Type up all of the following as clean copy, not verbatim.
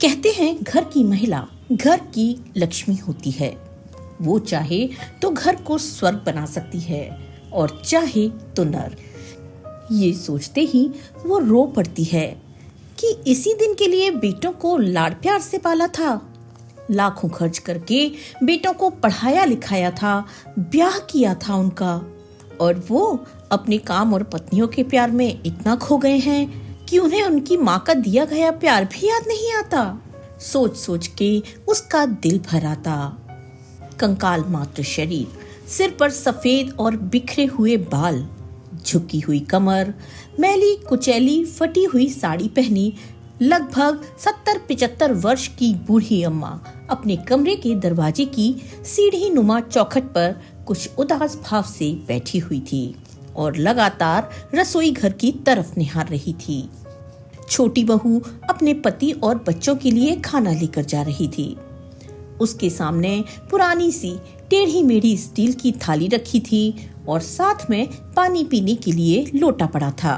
कहते हैं घर की महिला घर की लक्ष्मी होती है। वो चाहे तो घर को स्वर्ग बना सकती है और चाहे तो नर्क। ये सोचते ही वो रो पड़ती है कि इसी दिन के लिए बेटों को लाड़ प्यार से पाला था, लाखों खर्च करके बेटों को पढ़ाया लिखाया था, ब्याह किया था उनका, और वो अपने काम और पत्नियों के प्यार में इतना खो गए हैं कि उन्हें उनकी माँ का दिया गया प्यार भी याद नहीं आता। सोच सोच के उसका दिल भर आता। कंकाल मात्र शरीर, सिर पर सफेद और बिखरे हुए बाल, झुकी हुई कमर, मैली कुचैली फटी हुई साड़ी पहनी लगभग 70-75 वर्ष की बूढ़ी अम्मा अपने कमरे के दरवाजे की सीढ़ी नुमा चौखट पर कुछ उदास भाव से बैठी हुई थी और लगातार रसोई घर की तरफ निहार रही थी। छोटी बहू अपने पति और बच्चों के लिए खाना लेकर जा रही थी। उसके सामने पुरानी सी टेढ़ी मेढ़ी स्टील की थाली रखी थी और साथ में पानी पीने के लिए लोटा पड़ा था।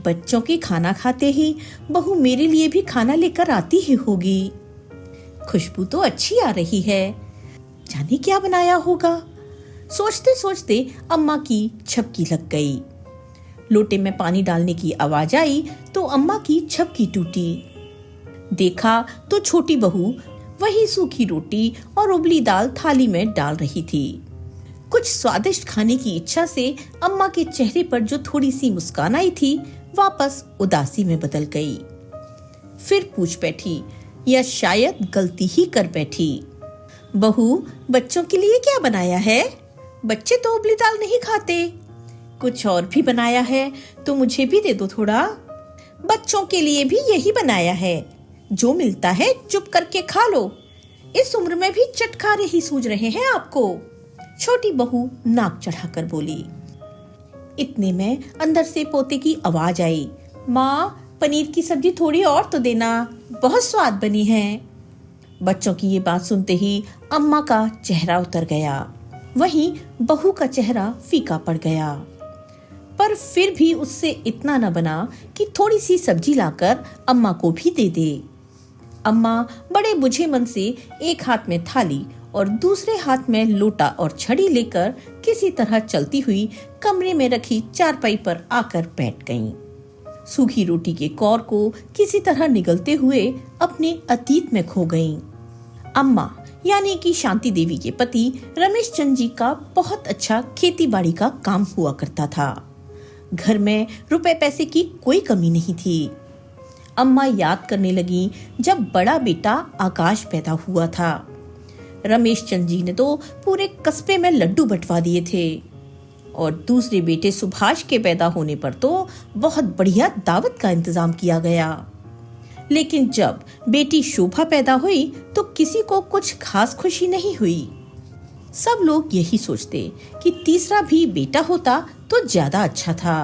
बच्चों के खाना खाते ही बहू मेरे लिए भी खाना लेकर आती ही होगी। खुशबू तो अच्छी आ रही है, जाने क्या बनाया होगा। सोचते सोचते अम्मा की झपकी लग गई। लोटे में पानी डालने की आवाज आई तो अम्मा की झपकी टूटी। देखा तो छोटी बहू वही सूखी रोटी और उबली दाल थाली में डाल रही थी। कुछ स्वादिष्ट खाने की इच्छा से अम्मा के चेहरे पर जो थोड़ी सी मुस्कान आई थी वापस उदासी में बदल गई। फिर पूछ बैठी या शायद गलती ही कर बैठी, बहू बच्चों के लिए क्या बनाया है? बच्चे तो उबली दाल नहीं खाते। कुछ और भी बनाया है तो मुझे भी दे दो थोड़ा। बच्चों के लिए भी यही बनाया है, जो मिलता है चुप करके खा लो। इस उम्र में भी चटखारे ही सूझ रहे हैं आपको। छोटी बहू नाक चढ़ाकर बोली। इतने में अंदर से पोते की आवाज आई, माँ पनीर की सब्जी थोड़ी और तो देना, बहुत स्वाद बनी है। बच्चों की ये बात सुनते ही अम्मा का चेहरा उतर गया, वहीं बहू का चेहरा फीका पड़ गया। पर फिर भी उससे इतना न बना कि थोड़ी सी सब्जी लाकर अम्मा को भी दे दे। अम्मा बड़े बुझे मन से एक हाथ में थाली और दूसरे हाथ में लोटा और छड़ी लेकर किसी तरह चलती हुई कमरे में रखी चारपाई पर आकर बैठ गईं। सूखी रोटी के कौर को किसी तरह निगलते हुए अपने अतीत में खो गईं। अम्मा यानी कि शांति देवी के पति रमेश चंद जी का बहुत अच्छा खेती बाड़ी का काम हुआ करता था। घर में रुपए पैसे की कोई कमी नहीं थी। अम्मा याद करने लगी जब बड़ा बेटा आकाश पैदा हुआ था। रमेश चंद जी ने तो पूरे कस्बे में लड्डू बंटवा दिए थे और दूसरे बेटे सुभाष के पैदा होने पर तो बहुत बढ़िया दावत का इंतजाम किया गया। लेकिन जब बेटी शोभा पैदा हुई तो किसी को कुछ खास खुशी नहीं हुई। सब लोग यही सोचते कि तीसरा भी बेटा होता तो ज्यादा अच्छा था।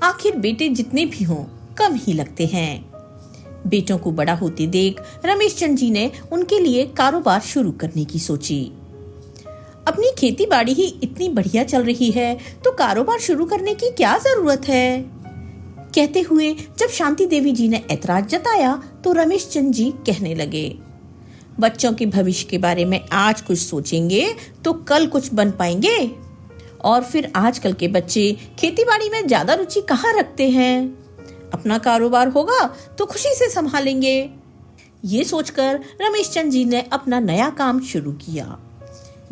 आखिर बेटे जितने भी हों कम ही लगते हैं। बेटों को बड़ा होते देख रमेश चंद जी ने उनके लिए कारोबार शुरू करने की सोची। अपनी खेती बाड़ी ही इतनी बढ़िया चल रही है तो कारोबार शुरू करने की क्या जरूरत है? कहते हुए जब शांति देवी जी ने ऐतराज जताया तो रमेश चंद जी कहने लगे, बच्चों के भविष्य के बारे में आज कुछ सोचेंगे तो कल कुछ बन पाएंगे। और फिर आजकल के बच्चे खेतीबाड़ी में ज्यादा रुचि कहाँ रखते हैं? अपना कारोबार होगा तो खुशी से संभालेंगे। ये सोचकर रमेश चंद जी ने अपना नया काम शुरू किया।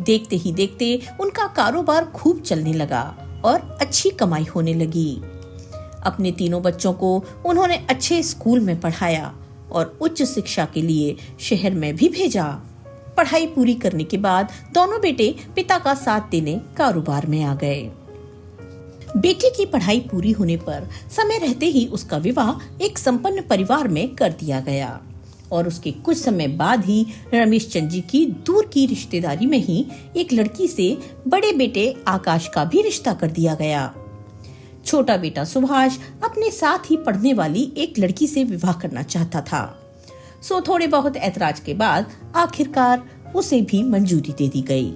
देखते ही देखते उनका कारोबार खूब चलने लगा और अच्छी कमाई होने लगी। अपने तीनों बच्चों को उन्होंने अच्छे स्कूल में पढ़ाया और उच्च शिक्षा के लिए शहर में भी भेजा। पढ़ाई पूरी करने के बाद दोनों बेटे पिता का साथ देने कारोबार में आ गए। बेटे की पढ़ाई पूरी होने पर समय रहते ही उसका विवाह एक संपन्न परिवार में कर दिया गया और उसके कुछ समय बाद ही रमेश चंद जी की दूर की रिश्तेदारी में ही एक लड़की से बड़े बेटे आकाश का भी रिश्ता कर दिया गया। छोटा बेटा सुभाष अपने साथ ही पढ़ने वाली एक लड़की से विवाह करना चाहता था, सो थोड़े बहुत ऐतराज के बाद आखिरकार उसे भी मंजूरी दे दी गई।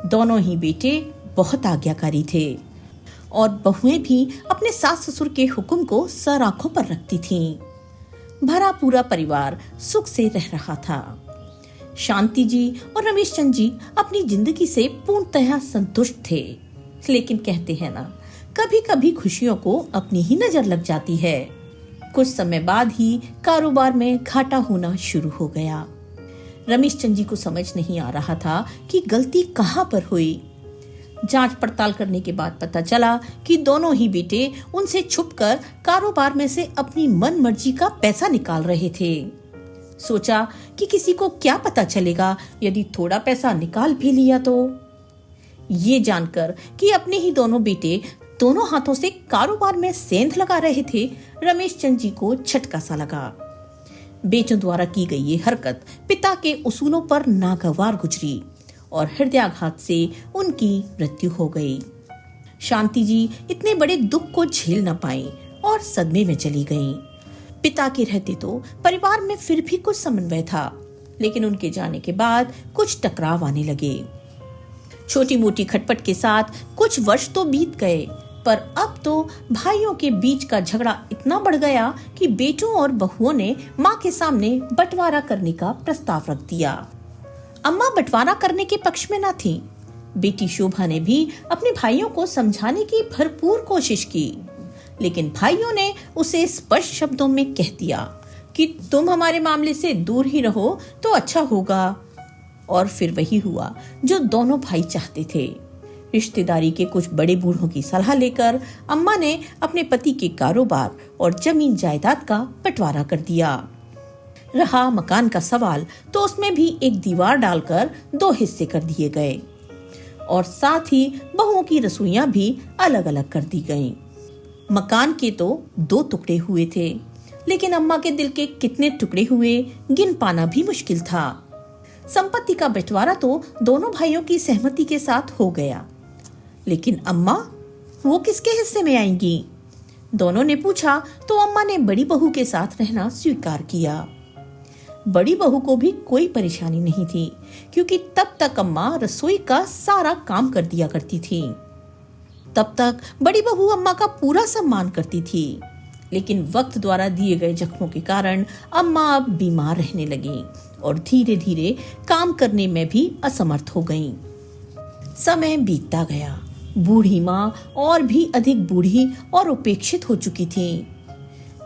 दोनों ही बेटे बहुत आज्ञाकारी थे और बहुएं भी अपने सास ससुर के हुक्म को सर आंखों पर रखती थीं। भरा पूरा परिवार सुख से रह रहा था। शांति जी और रमेश चंद जी अपनी जिंदगी से पूर्णतः संतुष्ट थे। लेकिन कहते हैं ना, कभी कभी खुशियों को अपनी ही नजर लग जाती है। कुछ समय बाद ही कारोबार में घाटा होना शुरू हो गया। रमेश चंद जी को समझ नहीं आ रहा था कि गलती कहां पर हुई। जांच पड़ताल करने के बाद पता चला कि दोनों ही बेटे उनसे छुपकर कारोबार में से अपनी मन मर्जी का पैसा निकाल रहे थे। सोचा कि किसी को क्या पता चलेगा यदि थोड़ा पैसा निकाल भी लिया तो। ये जानकर कि अपने ही दोनों बेटे दोनों हाथों से कारोबार में सेंध लगा रहे थे, रमेश चंद जी को झटका सा लगा। बेटों द्वारा की गई ये हरकत पिता के उसूलों पर नागवार गुजरी और हृदयाघात से उनकी मृत्यु हो गई। शांति जी इतने बड़े दुख को झेल न पाई और सदमे में चली गईं। पिता के रहते तो परिवार में फिर भी कुछ समन्वय था, लेकिन उनके जाने के बाद कुछ टकराव आने लगे। छोटी मोटी खटपट के साथ कुछ वर्ष तो बीत गए, पर अब तो भाइयों के बीच का झगड़ा इतना बढ़ गया कि बेटों और बहुओं ने माँ के सामने बंटवारा करने का प्रस्ताव रख दिया। अम्मा बंटवारा करने के पक्ष में न थी। बेटी शोभा ने भी अपने भाइयों को समझाने की भरपूर कोशिश की, लेकिन भाइयों ने उसे स्पष्ट शब्दों में कह दिया कि तुम हमारे मामले से दूर ही रहो तो अच्छा होगा। और फिर वही हुआ जो दोनों भाई चाहते थे। रिश्तेदारी के कुछ बड़े बूढ़ों की सलाह लेकर अम्मा ने अपने पति के कारोबार और जमीन जायदाद का बंटवारा कर दिया। रहा मकान का सवाल तो उसमें भी एक दीवार डालकर 2 हिस्से कर दिए गए और साथ ही बहुओं की रसोइयां भी अलग अलग कर दी गईं। मकान के तो 2 टुकड़े हुए थे, लेकिन अम्मा के दिल के कितने टुकड़े हुए गिन पाना भी मुश्किल था। संपत्ति का बंटवारा तो दोनों भाइयों की सहमति के साथ हो गया, लेकिन अम्मा वो किसके हिस्से में आएंगी? दोनों ने पूछा तो अम्मा ने बड़ी बहू के साथ रहना स्वीकार किया। बड़ी बहू को भी कोई परेशानी नहीं थी, क्योंकि तब तक अम्मा रसोई का सारा काम कर दिया करती थी। तब तक बड़ी बहू अम्मा का पूरा सम्मान करती थी, लेकिन वक्त द्वारा दिए गए जख्मों के कारण अम्मा अब बीमार रहने लगी और धीरे धीरे काम करने में भी असमर्थ हो गईं। समय बीतता गया। बूढ़ी माँ और भी अधिक बूढ़ी और उपेक्षित हो चुकी थी।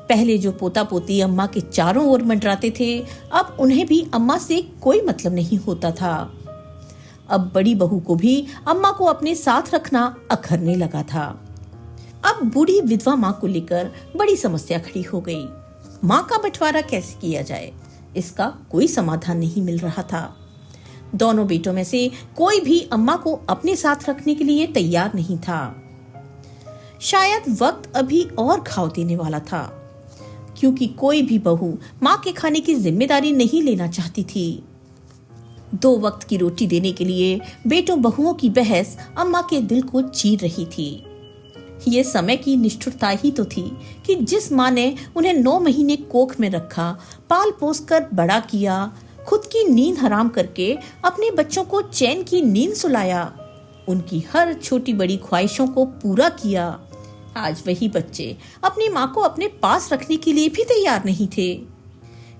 पहले जो पोता पोती अम्मा के चारों ओर मंडराते थे, अब उन्हें भी अम्मा से कोई मतलब नहीं होता था। अब बड़ी बहू को भी अम्मा को अपने साथ रखना अखरने लगा था। अब बूढ़ी विधवा माँ को लेकर बड़ी समस्या खड़ी हो गई। माँ का बंटवारा कैसे किया जाए, इसका कोई समाधान नहीं मिल रहा था। दोनों बेटों में से कोई भी अम्मा को अपने साथ रखने के लिए तैयार नहीं था। शायद वक्त अभी और घाव देने वाला था, क्योंकि कोई भी बहू माँ के खाने की जिम्मेदारी नहीं लेना चाहती थी। 2 वक्त की रोटी देने के लिए बेटों बहुओं की बहस अम्मा के दिल को चीर रही थी। ये समय की निष्ठुरता ही तो थी कि जिस माँ ने उन्हें 9 महीने कोख में रखा, पाल पोस कर बड़ा किया, खुद की नींद हराम करके अपने बच्चों को चैन की नींद सुलाया, उनकी हर छोटी बड़ी ख्वाहिशों को पूरा किया, आज वही बच्चे अपनी माँ को अपने पास रखने के लिए भी तैयार नहीं थे।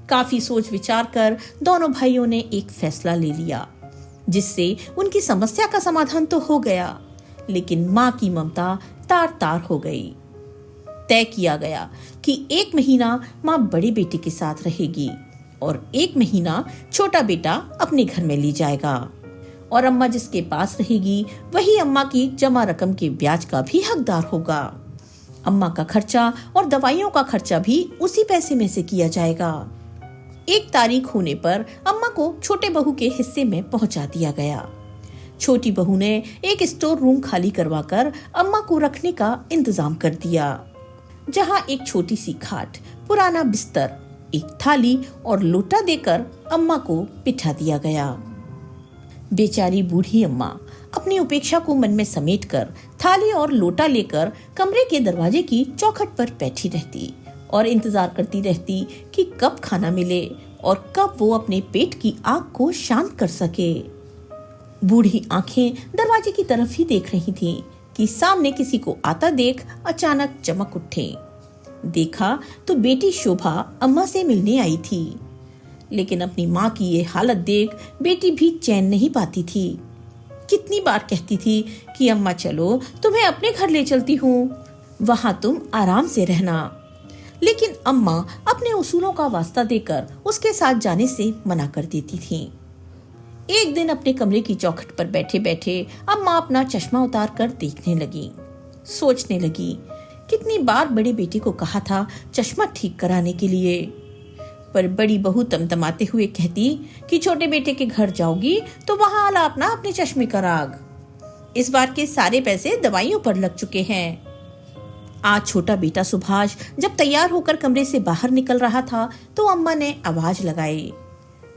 काफी सोच विचार कर दोनों भाइयों ने एक फैसला ले लिया, जिससे उनकी समस्या का समाधान तो हो गया, लेकिन माँ की ममता तार तार हो गई। तय किया गया कि 1 महीना माँ बड़े बेटे के साथ रहेगी और 1 महीना छोटा बेटा अपने घर में ले जाएगा, और अम्मा जिसके पास रहेगी वही अम्मा की जमा रकम के ब्याज का भी हकदार होगा। अम्मा का खर्चा और दवाइयों का खर्चा भी उसी पैसे में से किया जाएगा। 1 तारीख होने पर अम्मा को छोटे बहू के हिस्से में पहुंचा दिया गया। छोटी बहू ने एक स्टोर रूम खाली करवाकर अम्मा को रखने का इंतजाम कर दिया, जहां एक छोटी सी खाट, पुराना बिस्तर, एक थाली और लोटा देकर अम्मा को बिठा दिया गया। बेचारी बूढ़ी अम्मा अपनी उपेक्षा को मन में समेटकर थाली और लोटा लेकर कमरे के दरवाजे की चौखट पर बैठी रहती और इंतजार करती रहती कि कब खाना मिले और कब वो अपने पेट की आग को शांत कर सके। बूढ़ी आंखें दरवाजे की तरफ ही देख रही थीं कि सामने किसी को आता देख अचानक चमक उठे। देखा तो बेटी शोभा अम्मा से मिलने आई थी, लेकिन अपनी माँ की ये हालत देख बेटी भी चैन नहीं पाती थी। कितनी बार कहती थी कि अम्मा चलो, तुम्हें अपने घर ले चलती हूँ, वहां तुम आराम से रहना, लेकिन अम्मा अपने उसूलों का वास्ता देकर उसके साथ जाने से मना कर देती थी। एक दिन अपने कमरे की चौखट पर बैठे बैठे अम्मा अपना चश्मा उतार कर देखने लगी। सोचने लगी, कितनी बार बड़े बेटे को कहा था चश्मा ठीक कराने के लिए, पर बड़ी बहू तमतमाते हुए कहती कि छोटे बेटे के घर जाओगी तो वहां अलापना अपने चश्मे का राग, इस बार के सारे पैसे दवाइयों पर लग चुके हैं। आज छोटा बेटा सुभाष जब तैयार होकर कमरे से बाहर निकल रहा था तो अम्मा ने आवाज लगाई,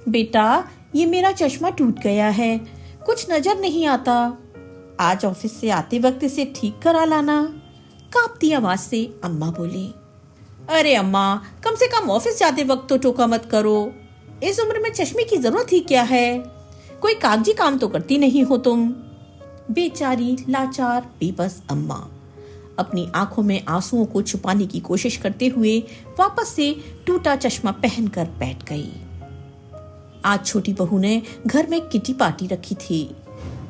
बेटा ये मेरा चश्मा टूट गया है, कुछ नजर नहीं आता, आज ऑफिस से आते वक्त इसे ठीक करा लाना। कांपती आवाज से अम्मा बोली, अरे अम्मा, कम से कम ऑफिस जाते वक्त तो टोका मत करो, इस उम्र में चश्मे की जरूरत ही क्या है, कोई कागजी काम तो करती नहीं हो तुम। बेचारी लाचार बेबस अम्मा अपनी आंखों में आंसुओं को छुपाने की कोशिश करते हुए वापस से टूटा चश्मा पहनकर बैठ गई। आज छोटी बहू ने घर में किटी पार्टी रखी थी।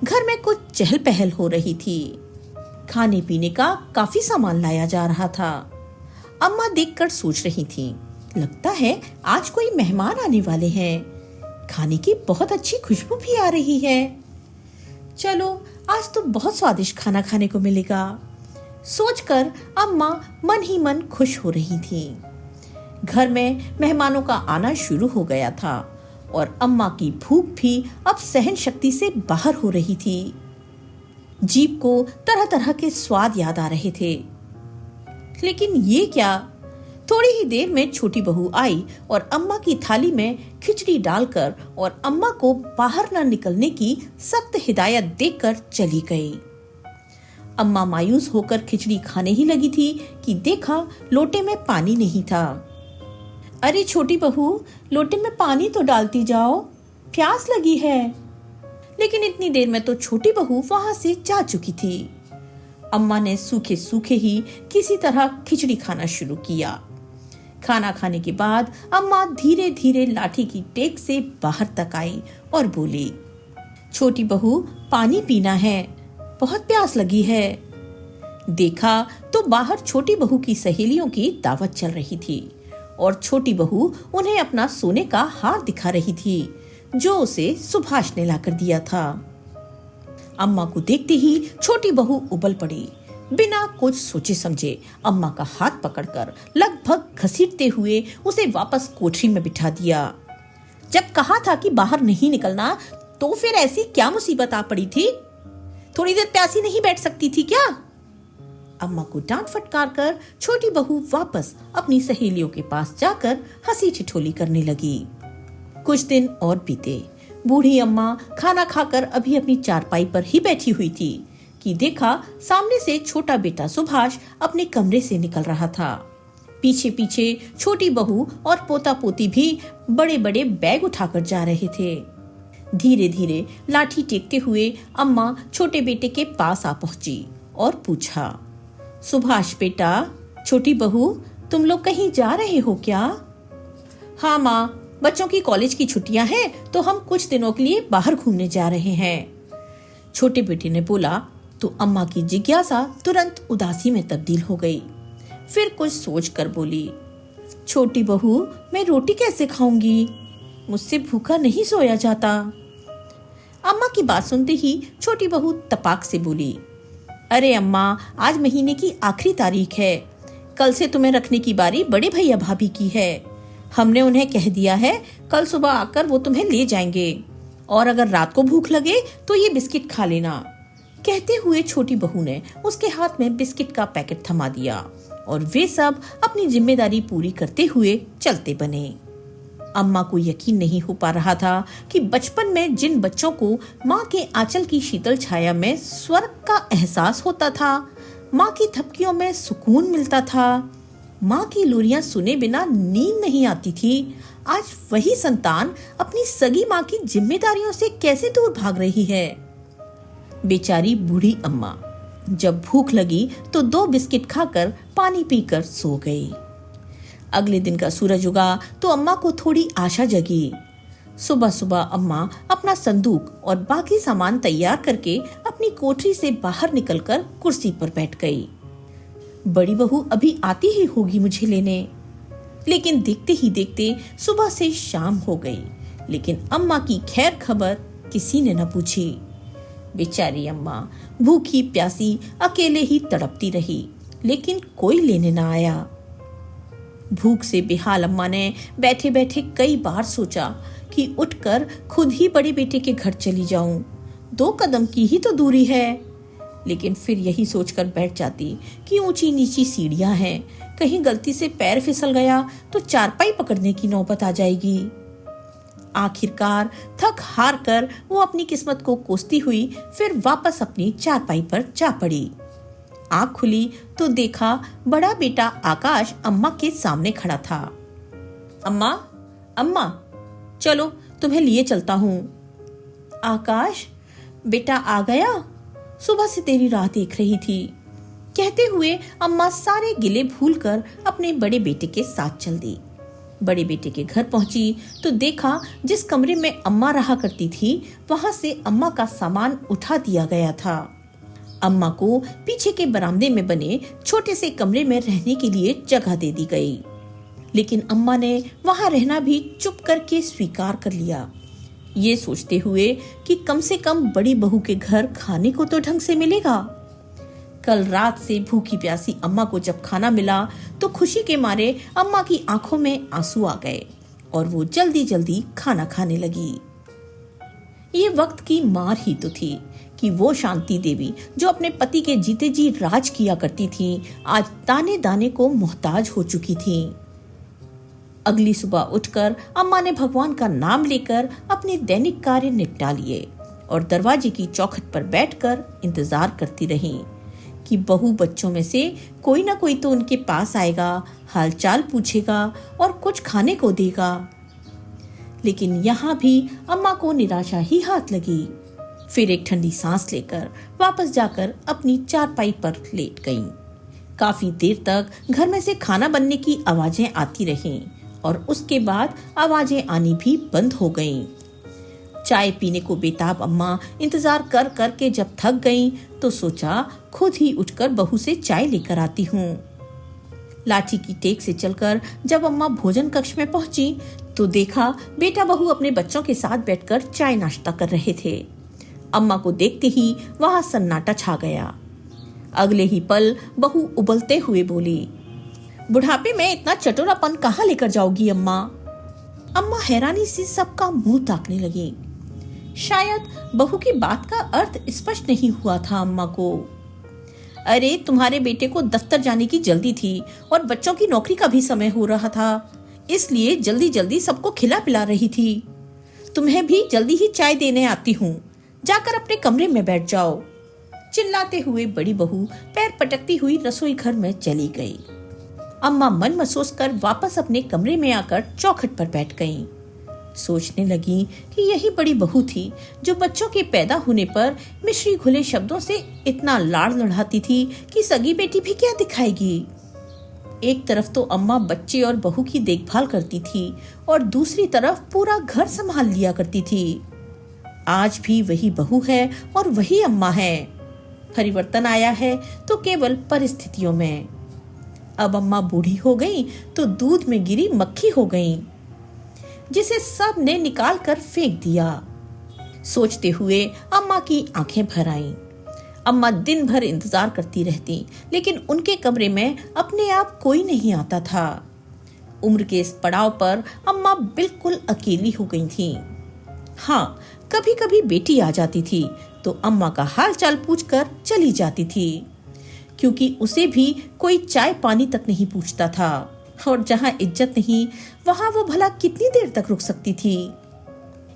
घर में कुछ चहल पहल हो रही थी। खाने पीने का काफी सामान लाया जा रहा था। अम्मा देखकर सोच रही थी, लगता है आज कोई मेहमान आने वाले हैं, खाने की बहुत अच्छी खुशबू भी आ रही है, चलो आज तो बहुत स्वादिष्ट खाना खाने को मिलेगा, सोचकर अम्मा मन ही मन खुश हो रही थी। घर में मेहमानों का आना शुरू हो गया था और अम्मा की भूख भी अब सहन शक्ति से बाहर हो रही थी। जीभ को तरह तरह के स्वाद याद आ रहे थे, लेकिन ये क्या, थोड़ी ही देर में छोटी बहू आई और अम्मा की थाली में खिचड़ी डालकर और अम्मा को बाहर न निकलने की सख्त हिदायत देकर चली गई। अम्मा मायूस होकर खिचड़ी खाने ही लगी थी कि देखा लोटे में पानी नहीं था। अरे छोटी बहू, लोटे में पानी तो डालती जाओ, प्यास लगी है। लेकिन इतनी देर में तो छोटी बहू वहां से जा चुकी थी। अम्मा ने सूखे सूखे ही किसी तरह खिचड़ी खाना शुरू किया। खाना खाने के बाद अम्मा धीरे धीरे लाठी की टेक से बाहर तक आई और बोली, छोटी बहू पानी पीना है, बहुत प्यास लगी है। देखा तो बाहर छोटी बहू की सहेलियों की दावत चल रही थी और छोटी बहू उन्हें अपना सोने का हार दिखा रही थी जो उसे सुभाष ने लाकर दिया था। अम्मा को देखते ही छोटी बहू उबल पड़ी। बिना कुछ सोचे समझे अम्मा का हाथ पकड़कर लगभग घसीटते हुए उसे वापस कोठरी में बिठा दिया। जब कहा था कि बाहर नहीं निकलना, तो फिर ऐसी क्या मुसीबत आ पड़ी थी? थोड़ी देर प्यासी नहीं बैठ सकती थी क्या? अम्मा को डांट फटकार कर छोटी बहू वापस अपनी सहेलियों के पास जाकर हंसी ठिठोली करने लगी। कुछ दिन और बीते। बूढ़ी अम्मा खाना खाकर अभी अपनी चारपाई पर ही बैठी हुई थी कि देखा सामने से छोटा बेटा सुभाष अपने कमरे से निकल रहा था। पीछे पीछे छोटी बहू और पोता पोती भी बड़े बड़े बैग उठाकर जा रहे थे। धीरे धीरे लाठी टेकते हुए अम्मा छोटे बेटे के पास आ पहुंची और पूछा, सुभाष बेटा, छोटी बहू, तुम लोग कहीं जा रहे हो क्या? हाँ माँ, बच्चों की कॉलेज की छुट्टियां हैं तो हम कुछ दिनों के लिए बाहर घूमने जा रहे हैं, छोटे बेटे ने बोला। तो अम्मा की जिज्ञासा तुरंत उदासी में तब्दील हो गई। फिर कुछ सोचकर बोली, छोटी बहू, मैं रोटी कैसे खाऊंगी? मुझसे भूखा नहीं सोया जाता। अम्मा की बात सुनते ही छोटी बहू तपाक से बोली, अरे अम्मा, आज महीने की आखिरी तारीख है, कल से तुम्हें रखने की बारी बड़े भैया भाभी की है। हमने उन्हें कह दिया है कल सुबह आकर वो तुम्हें ले जाएंगे, और अगर रात को भूख लगे तो ये बिस्किट खा लेना। कहते हुए छोटी बहू ने उसके हाथ में बिस्किट का पैकेट थमा दिया और वे सब अपनी जिम्मेदारी पूरी करते हुए चलते बने। अम्मा को यकीन नहीं हो पा रहा था कि बचपन में जिन बच्चों को माँ के आंचल की शीतल छाया में स्वर्ग का एहसास होता था, माँ की थपकियों में सुकून मिलता था, माँ की लोरियां सुने बिना नींद नहीं आती थी, आज वही संतान अपनी सगी माँ की जिम्मेदारियों से कैसे दूर भाग रही है। बेचारी बूढ़ी अम्मा जब भूख लगी तो 2 बिस्किट खाकर पानी पीकर सो गई। अगले दिन का सूरज उगा तो अम्मा को थोड़ी आशा जगी। सुबह सुबह अम्मा अपना संदूक और बाकी सामान तैयार करके अपनी कोठरी से बाहर निकलकर कुर्सी पर बैठ गई। बड़ी बहू अभी आती ही होगी मुझे लेने। लेकिन देखते ही देखते सुबह से शाम हो गई, लेकिन अम्मा की खैर खबर किसी ने न पूछी। बेचारी अम्मा भूखी प्यासी अकेले ही तड़पती रही, लेकिन कोई लेने न आया। भूख से बेहाल अम्मा ने बैठे बैठे कई बार सोचा कि उठकर खुद ही बड़े बेटे के घर चली जाऊं, 2 कदम की ही तो दूरी है। लेकिन फिर यही सोचकर बैठ जाती कि ऊंची नीची सीढ़ियां हैं, कहीं गलती से पैर फिसल गया तो चारपाई पकड़ने की नौबत आ जाएगी। आखिरकार थक हार कर वो अपनी किस्मत को कोसती हुई फिर वापस अपनी चारपाई पर जा पड़ी। आंख खुली तो देखा बड़ा बेटा आकाश अम्मा के सामने खड़ा था। अम्मा, अम्मा, चलो तुम्हें लिए चलता हूँ। आकाश बेटा आ गया, सुबह से तेरी राह देख रही थी। कहते हुए अम्मा सारे गिले भूलकर अपने बड़े बेटे के साथ चल दी। बड़े बेटे के घर पहुंची तो देखा जिस कमरे में अम्मा रहा करती थी वहां से अम्मा का सामान उठा दिया गया था। अम्मा को पीछे के बरामदे में बने छोटे से कमरे में रहने के लिए जगह दे दी गई, लेकिन अम्मा ने वहां रहना भी चुप करके स्वीकार कर लिया, ये सोचते हुए कि कम से कम बड़ी बहू के घर खाने को तो ढंग से मिलेगा। कल रात से भूखी प्यासी अम्मा को जब खाना मिला तो खुशी के मारे अम्मा की आंखों में आंसू आ गए और वो जल्दी जल्दी खाना खाने लगी। ये वक्त की मार ही तो थी कि वो शांति देवी जो अपने पति के जीते जी राज किया करती थी, आज दाने दाने को मोहताज हो चुकी थी। अगली सुबह उठकर अम्मा ने भगवान का नाम लेकर अपने दैनिक कार्य निपटा लिए और दरवाजे की चौखट पर बैठकर इंतजार करती रही कि बहू बच्चों में से कोई ना कोई तो उनके पास आएगा, हालचाल पूछेगा और कुछ खाने को देगा। लेकिन यहाँ भी अम्मा को निराशा ही हाथ लगी। फिर एक ठंडी सांस लेकर वापस जाकर अपनी चारपाई पर लेट गईं। काफी देर तक घर में से खाना बनने की आवाजें आती रहीं और उसके बाद आवाजें आनी भी बंद हो गईं। चाय पीने को बेताब अम्मा इंतजार कर कर के जब थक गईं तो सोचा खुद ही उठकर बहू से चाय लेकर आती हूँ। लाठी की टेक से चलकर जब अम्मा भोजन कक्ष में पहुंची तो देखा बेटा बहू अपने बच्चों के साथ बैठकर चाय नाश्ता कर रहे थे। अम्मा को देखते ही वहां सन्नाटा छा गया। अगले ही पल बहू उबलते हुए बोली, बुढ़ापे में इतना चटोरापन कहाँ लेकर जाओगी अम्मा? अम्मा हैरानी से सबका मुंह ताकने लगी। शायद बहू की बात का अर्थ स्पष्ट नहीं हुआ था अम्मा को। अरे तुम्हारे बेटे को दफ्तर जाने की जल्दी थी और बच्चों की नौकरी का भी समय हो रहा था, इसलिए जल्दी जल्दी सबको खिला पिला रही थी। तुम्हें भी जल्दी ही चाय देने आती हूँ, जाकर अपने कमरे में बैठ जाओ। चिल्लाते हुए बड़ी बहू पैर पटकती हुई रसोई घर में चली गई। अम्मा मन महसूस कर वापस अपने कमरे में आकर चौखट पर बैठ गईं। सोचने लगी कि यही बड़ी बहू थी जो बच्चों के पैदा होने पर मिश्री घुले शब्दों से इतना लाड़ लड़ाती थी कि सगी बेटी भी क्या दिखाएगी। एक तरफ तो अम्मा बच्चे और बहू की देखभाल करती थी और दूसरी तरफ पूरा घर संभाल लिया करती थी। आज भी वही बहू है और वही अम्मा है। परिवर्तन आया है तो केवल परिस्थितियों में। अब अम्मा बूढ़ी हो गई तो दूध में गिरी मक्खी हो गई, जिसे सब ने निकाल कर फेंक दिया। सोचते हुए अम्मा की आंखें भर आईं। अम्मा दिन भर इंतजार करती रहती, लेकिन उनके कमरे में अपने आप कोई नहीं आता था। उम्र के इस पड़ाव पर अम्मा बिल्कुल अकेली हो गई थी। हाँ, कभी कभी बेटी आ जाती थी तो अम्मा का हाल चाल पूछकर चली जाती थी, क्योंकि उसे भी कोई चाय पानी तक नहीं पूछता था। और जहाँ इज्जत नहीं वहाँ वो भला कितनी देर तक रुक सकती थी।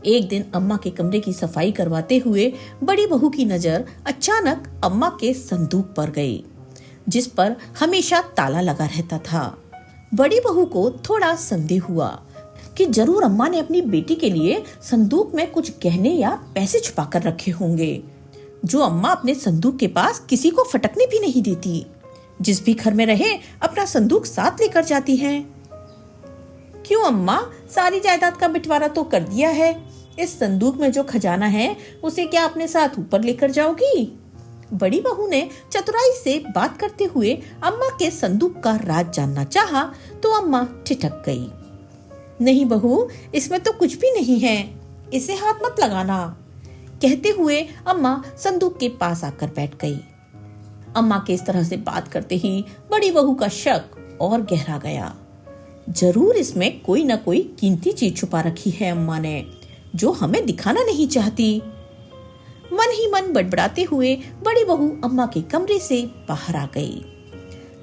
एक दिन अम्मा के कमरे की सफाई करवाते हुए बड़ी बहू की नजर अचानक अम्मा के संदूक पर गई, जिस पर हमेशा ताला लगा रहता था। बड़ी बहू को थोड़ा संदेह हुआ कि जरूर अम्मा ने अपनी बेटी के लिए संदूक में कुछ गहने या पैसे छुपा कर रखे होंगे, जो अम्मा अपने संदूक के पास किसी को फटकने भी नहीं देती। जिस भी घर में रहे अपना संदूक साथ लेकर जाती हैं। क्यों अम्मा, सारी जायदाद का बंटवारा तो कर दिया है। इस संदूक में जो खजाना है उसे क्या अपने साथ ऊपर लेकर जाओगी? बड़ी बहू ने चतुराई से बात करते हुए अम्मा के संदूक का राज जानना चाहा तो अम्मा ठिठक गई। नहीं बहू, इसमें तो कुछ भी नहीं है, इसे हाथ मत लगाना। कहते हुए अम्मा संदूक के पास आकर बैठ गई। अम्मा के इस तरह से बात करते ही बड़ी बहू का शक और गहरा गया। जरूर इसमें कोई ना कोई कीमती चीज छुपा रखी है अम्मा ने, जो हमें दिखाना नहीं चाहती। मन ही मन बड़बड़ाते हुए बड़ी बहू अम्मा के कमरे से बाहर आ गई।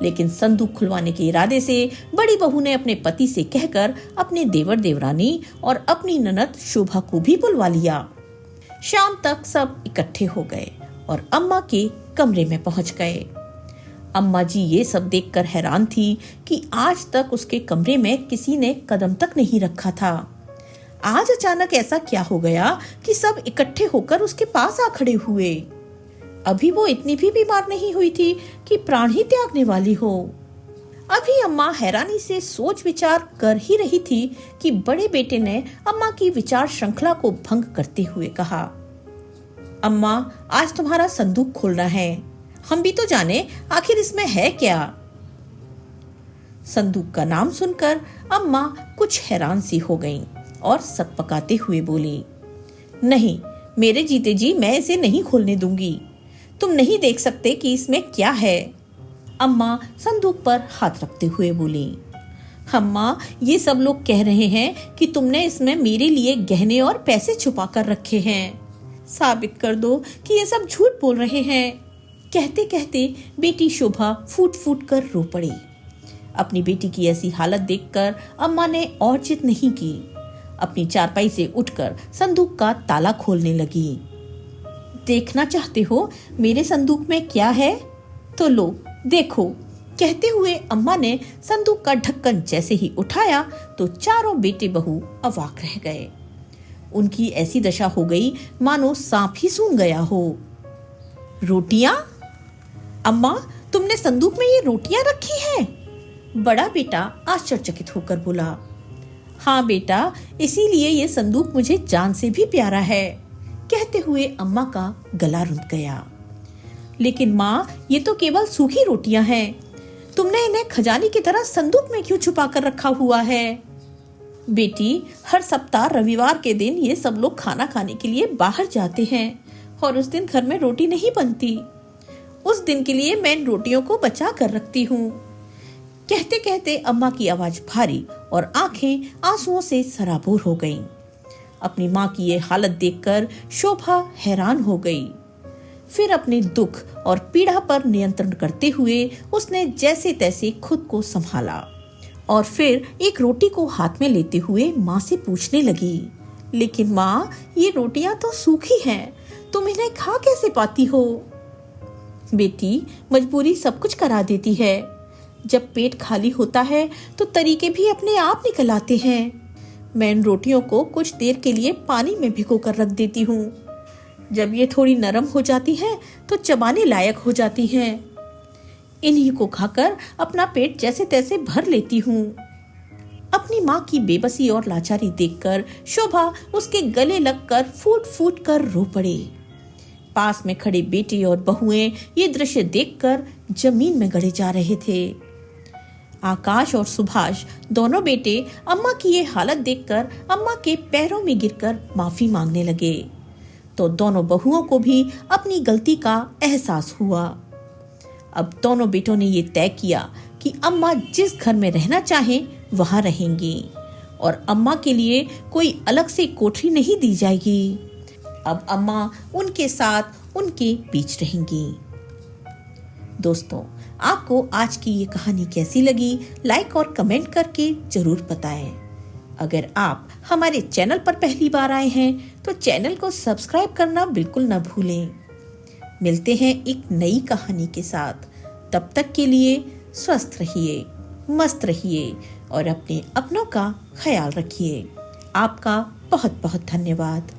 लेकिन संदूक खुलवाने के इरादे से बड़ी बहू ने अपने पति से कहकर अपने देवर देवरानी और अपनी ननद शोभा को भी बुलवा लिया। शाम तक सब इकट्ठे हो गए और अम्मा के कमरे में पहुंच गए। अम्मा जी ये सब देखकर हैरान थी कि आज तक उसके कमरे में किसी ने कदम तक नहीं रखा था। आज अचानक ऐसा क्या हो गया कि सब इकट्ठे होकर उसके पास आ खड़े हुए। अभी वो इतनी भी बीमार नहीं हुई थी कि प्राण ही त्यागने वाली हो। अभी अम्मा हैरानी से सोच विचार कर ही रही थी कि बड़े बेटे ने अम्मा की विचार श्रृंखला को भंग करते हुए कहा, अम्मा, आज तुम्हारा संदूक खोलना है, हम भी तो जाने आखिर इसमें है क्या। संदूक का नाम सुनकर अम्मा कुछ हैरान सी हो गईं और सकपकाते हुए बोली, नहीं, मेरे जीते जी मैं इसे नहीं खोलने दूंगी। तुम नहीं देख सकते कि इसमें क्या है? अम्मा संदूक पर हाथ रखते हुए बोली, अम्मा, ये सब लोग कह रहे हैं कि तुमने इसमें मेरे लिए गहने और पैसे छुपा कर रखे हैं। साबित कर दो कि ये सब झूठ बोल रहे हैं। कहते कहते बेटी शोभा फूट फूट कर रो पड़ी। अपनी बेटी की ऐसी हालत देखकर अम्मा ने और जिद नहीं की। अपनी चारपाई से उठकर संदूक का ताला खोलने लगी। देखना चाहते हो मेरे संदूक में क्या है? तो लो देखो। कहते हुए अम्मा ने संदूक का ढक्कन जैसे ही उठाया तो चारों बेटे बहू अवाक रह गए। उनकी ऐसी दशा हो गई मानो सांप ही सूंघ गया हो। रोटियां? अम्मा, तुमने संदूक में ये रोटियां रखी हैं? बड़ा बेटा आश्चर्यचकित होकर बोला, हाँ बेटा, इसीलिए ये संदूक मुझे जान से भी प्यारा है। कहते हुए अम्मा का गला रुंध गया। लेकिन माँ, ये तो केवल सूखी रोटियां हैं। तुमने इन्हें खजाने की तरह संदूक में क्यों छुपा कर रखा हुआ है? बेटी, हर सप्ताह रविवार के दिन ये सब लोग खाना खाने के लिए बाहर जाते हैं और उस दिन घर में रोटी नहीं बनती। उस दिन के लिए मैं इन रोटियों को बचा कर रखती हूँ। कहते कहते अम्मा की आवाज भारी और आंखें आंसुओं से सराबोर हो गईं। अपनी माँ की ये हालत देखकर शोभा हैरान हो गई। फिर अपने दुख और पीड़ा पर नियंत्रण करते हुए उसने जैसे तैसे खुद को संभाला और फिर एक रोटी को हाथ में लेते हुए माँ से पूछने लगी, लेकिन माँ, ये रोटियां तो सूखी हैं, तुम इन्हें खा कैसे पाती हो? बेटी, मजबूरी सब कुछ करा देती है। जब पेट खाली होता है तो तरीके भी अपने आप निकल आते हैं। मैं इन रोटियों को कुछ देर के लिए पानी में भिगो कर रख देती हूँ। जब ये थोड़ी नरम हो जाती हैं तो चबाने लायक हो जाती हैं। इन्हीं को खाकर अपना पेट जैसे तैसे भर लेती हूँ। अपनी माँ की बेबसी और लाचारी देखकर शोभा उसके गले लगकर फूट फूट कर रो पड़ी। पास में खड़े बेटे और बहुएं ये दृश्य देखकर जमीन में गड़े जा रहे थे। आकाश और सुभाष दोनों बेटे अम्मा की ये हालत देखकर अम्मा के पैरों में गिरकर माफी मांगने लगे तो दोनों बहुओं को भी अपनी गलती का एहसास हुआ। अब दोनों बेटों ने ये तय किया कि अम्मा जिस घर में रहना चाहें वहां रहेंगी और अम्मा के लिए कोई अलग से कोठरी नहीं दी जाएगी। अब अम्मा उनके साथ उनके बीच रहेंगी। दोस्तों, आपको आज की ये कहानी कैसी लगी, लाइक और कमेंट करके जरूर बताएं। अगर आप हमारे चैनल पर पहली बार आए हैं तो चैनल को सब्सक्राइब करना बिल्कुल न भूलें। मिलते हैं एक नई कहानी के साथ। तब तक के लिए स्वस्थ रहिए, मस्त रहिए और अपने अपनों का ख्याल रखिए। आपका बहुत बहुत धन्यवाद।